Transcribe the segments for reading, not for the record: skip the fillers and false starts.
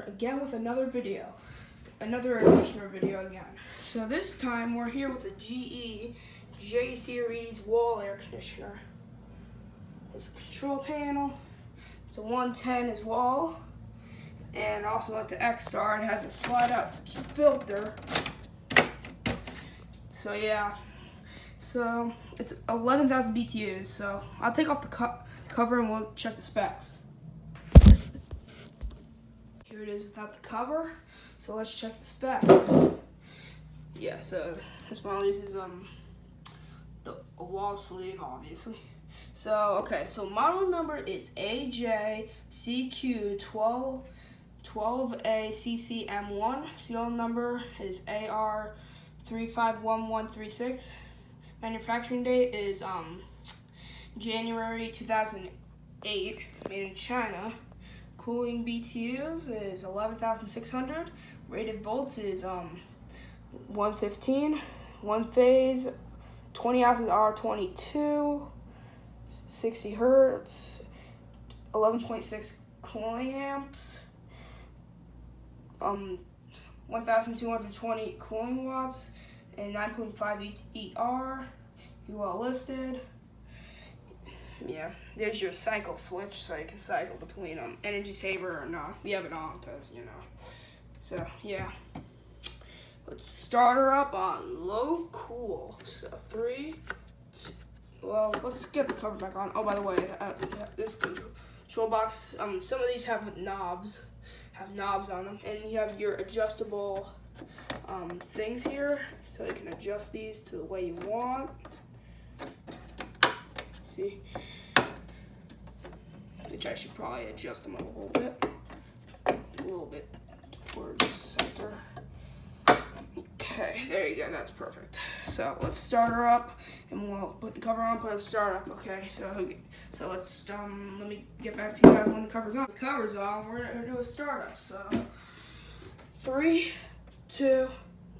here again with another air conditioner video again. So this time we're here with a GE J Series wall air conditioner. It's a control panel, it's a 110 as well, and also like the X Star, it has a slide out filter. So yeah, so it's 11,000 BTUs, so I'll take off the cover and we'll check the specs. Here it is without the cover, so let's check the specs. Yeah, so this one uses a wall sleeve, obviously. So okay, so model number is AJCQ12ACCM1. Serial number is AR351136. Manufacturing date is January 2008. Made in China. Cooling BTUs is 11,600. Rated volts is 115. One phase, 20 ounces R22, 60 hertz, 11.6 cooling amps, 1,220 cooling watts, and 9.5 ER. UL listed. Yeah, there's your cycle switch, so you can cycle between energy saver or not. We have it on because, you know. So yeah, let's start her up on low cool. So 3, 2, well, let's get the cover back on. Oh, by the way, this control box, some of these have knobs on them, and you have your adjustable things here, so you can adjust these to the way you want. See, which I should probably adjust them a little bit towards center. Okay, there you go, that's perfect. So let's start her up, and we'll put the cover on, put a start up. Okay, so let's let me get back to you guys when the cover's on. The cover's on, we're gonna do a startup. So 3, 2,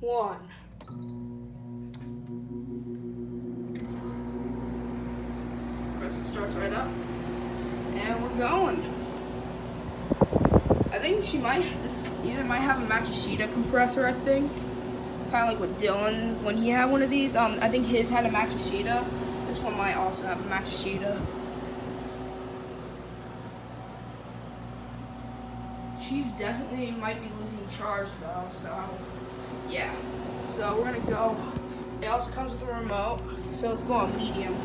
1. So it starts right up, and we're going. I think this unit might have a Matsushita compressor, I think. Kind of like with Dylan when he had one of these. I think his had a Matsushita. This one might also have a Matsushita. She's definitely might be losing charge though, so yeah. So we're gonna go. It also comes with a remote, so let's go on medium.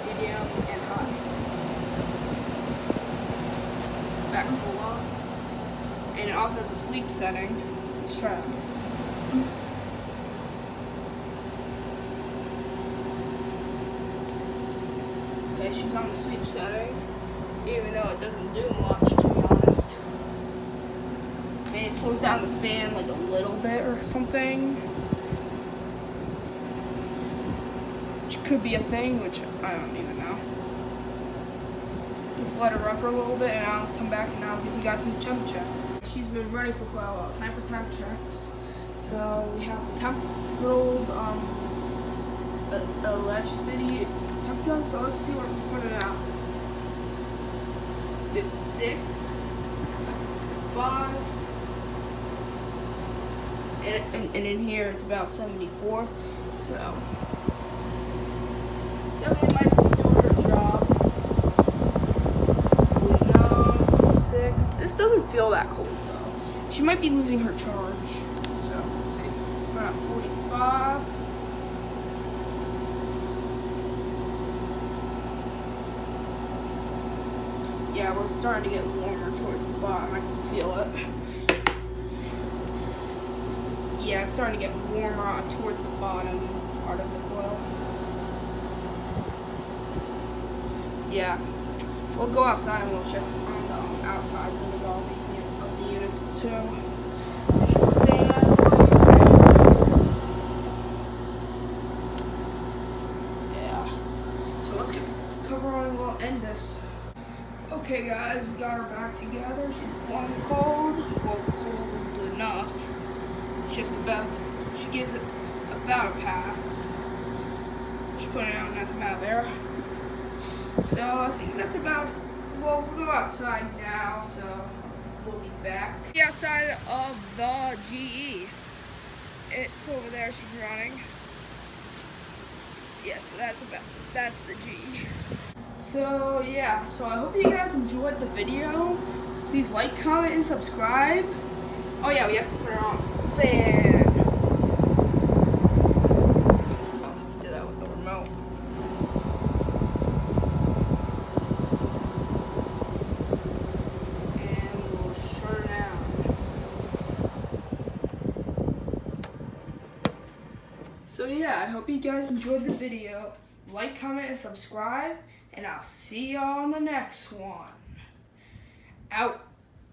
Medium and high. Back to low. And it also has a sleep setting. Let's try it. Okay, she's on the sleep setting, even though it doesn't do much, to be honest. Maybe it slows down the fan like a little bit or something. Which could be a thing, which I don't even know. Let's let her run for a little bit, and I'll come back and I'll give you guys some temp checks. She's been running for quite a while. Time for temp checks. So we have temp rolled electricity temp gun. So let's see what we put it out. 56, 5, and in here it's about 74. So definitely might be doing her job. This doesn't feel that cold though. She might be losing her charge. So let's see. We're at 45. Yeah, we're starting to get warmer towards the bottom. I can feel it. Yeah, it's starting to get warmer towards the bottom part of the coil. Yeah. We'll go outside and we'll check on the outsides of all these units too. There's your fan. Yeah. So let's get the cover on and we'll end this. Okay guys, we got her back together. She's one cold. Well, cold enough. She gives it about a pass. She's putting it out, and that's about there. So I think that's about Well, we'll go outside now, so we'll be back. Outside of the GE. It's over there, she's running. Yes, that's the GE. So yeah, so I hope you guys enjoyed the video. Please like, comment, and subscribe. Oh yeah, we have to put it on fan. Do that with the remote. And we'll shut it down. So yeah, I hope you guys enjoyed the video. Like, comment, and subscribe. And I'll see y'all on the next one. Out.